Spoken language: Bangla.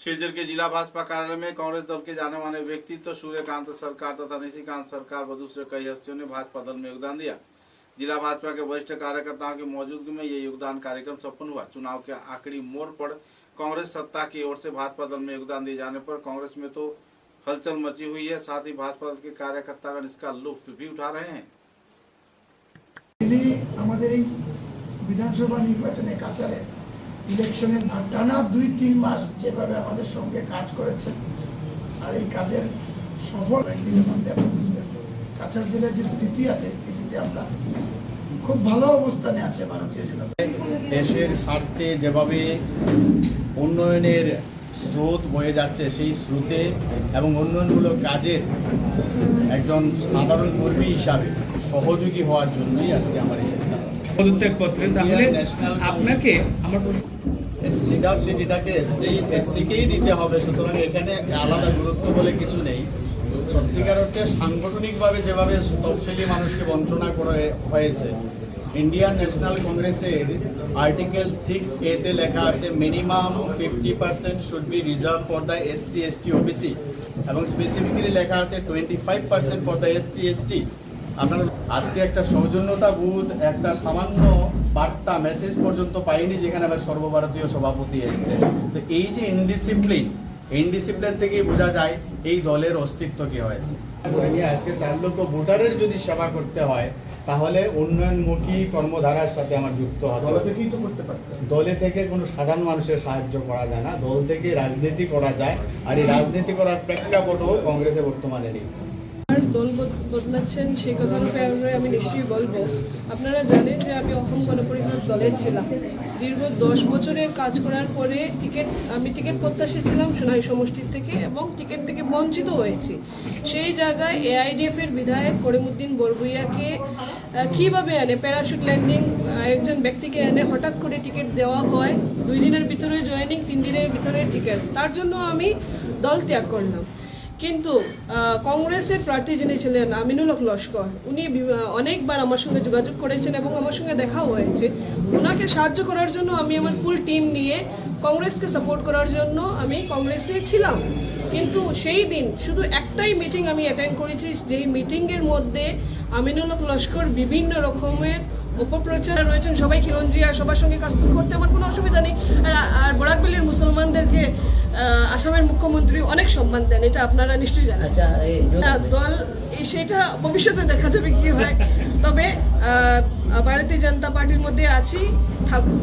सिलचर के जिला भाजपा कार्यालय में कांग्रेस दल के जाने माने व्यक्तित्व सूर्यकांत सरकार तथा निशिकांत सरकार व दूसरे कई हस्तियों ने भाजपा दल में योगदान दिया। जिला भाजपा के वरिष्ठ कार्यकर्ताओं की मौजूदगी में ये योगदान कार्यक्रम सफल हुआ। चुनाव के आखिरी मोड़ पर कांग्रेस सत्ता की ओर से भाजपा दल में योगदान दिए जाने पर कांग्रेस में तो हलचल मची हुई है, साथ ही भाजपा दल के कार्यकर्ता इसका लुत्फ भी उठा रहे हैं। विधानसभा निर्वाचने काछारे इलेक्शনের টানা 2-3 মাস যেভাবে আমাদের সঙ্গে কাজ করেছেন আর এই কাজের সফল একদিনের মধ্যে আমরা বুঝবেন কাছাড় জেলার যে স্থিতি আছে স্থিতিতে আমরা খুব ভালো অবস্থানে আছে ভারতীয় জনতা দেশের স্বার্থে যেভাবে উন্নয়নের স্রোত বয়ে যাচ্ছে সেই স্রোতে এবং উন্নয়নমূলক কাজের একজন সাধারণ কর্মী হিসাবে সহযোগী হওয়ার জন্যই আজকে আমার এই সিদ্ধান্ত। পদত্যাগপত্রে তাহলে আপনাকে আমার সিডাপসি যেটাকে এসসিকেই দিতে হবে, সুতরাং এখানে আলাদা গুরুত্ব বলে কিছু নেই। সত্যিকার অর্থে সাংগঠনিকভাবে যেভাবে তফসিলি মানুষকে বঞ্চনা করা হয়েছে, ইন্ডিয়ান ন্যাশনাল কংগ্রেসের আর্টিকেল 6A তে লেখা আছে minimum 50% should be reserve for the SC ST OBC এবং স্পেসিফিক্যালি লেখা আছে 25% ফর দ্য এসসি এসটি। আপনারা আজকে একটা সৌজন্যতা বোধ, একটা সামান্য বার্তা মেসেজ পর্যন্ত পাইনি যেখানে আবার সর্বভারতীয় সভাপতি এসছেন। তো এই যে ইনডিসিপ্লিন থেকেই বোঝা যায় এই দলের অস্তিত্ব কি হয়েছে। আজকে 4 লক্ষ ভোটারের যদি সেবা করতে হয় তাহলে উন্নয়নমুখী কর্মধারার সাথে আমার যুক্ত হবে। দলে থেকেই তো করতে পারতে, দলে থেকে কোনো সাধারণ মানুষের সাহায্য করা যায় না, দল থেকে রাজনীতি করা যায়। আর এই রাজনীতি করার প্রেক্ষাপটও কংগ্রেসে বর্তমানে নেই। দল বদলাচ্ছেন সেই কথার ব্যাপারে আমি নিশ্চয়ই বলবো। আপনারা জানেন যে আমি অসম গণপরিষদ দলে ছিলাম। দীর্ঘ 10 বছরের কাজ করার পরে আমি টিকিট প্রত্যাশী ছিলাম সোনাই সমষ্টির থেকে এবং টিকিট থেকে বঞ্চিত হয়েছি। সেই জায়গায় এআইডিএফ এর বিধায়ক করিমউদ্দিন বরভুইয়াকে কীভাবে এনে প্যারাশুট ল্যান্ডিং একজন ব্যক্তিকে এনে হঠাৎ করে টিকিট দেওয়া হয়, 2 দিনের ভিতরে জয়েনিং, 3 দিনের ভিতরে টিকিট, তার জন্য আমি দল ত্যাগ করলাম। কিন্তু কংগ্রেসের প্রার্থী যিনি ছিলেন আমিনুল হক লস্কর, উনি অনেকবার আমার সঙ্গে যোগাযোগ করেছেন এবং আমার সঙ্গে দেখাও হয়েছে। ওনাকে সাহায্য করার জন্য আমি আমার ফুল টিম নিয়ে কংগ্রেসকে সাপোর্ট করার জন্য আমি কংগ্রেসে ছিলাম। কিন্তু সেই দিন শুধু একটাই মিটিং আমি অ্যাটেন্ড করেছি, যেই মিটিংয়ের মধ্যে আমিনুল হক লস্কর বিভিন্ন রকমের অপপ্রচার রয়েছেন। সবাই খিলঞ্জিয়া, সবার সঙ্গে কাজ করতে আমার কোনো অসুবিধা নেই। আর বরাকবেলির মুসলমানদেরকে আসামের মুখ্যমন্ত্রী অনেক সম্মান দেন, এটা আপনারা নিশ্চয়ই জানেন। দল সেটা ভবিষ্যতে দেখা যাবে কি হয়, তবে ভারতীয় জনতা পার্টির মধ্যে আছি, থাকবো।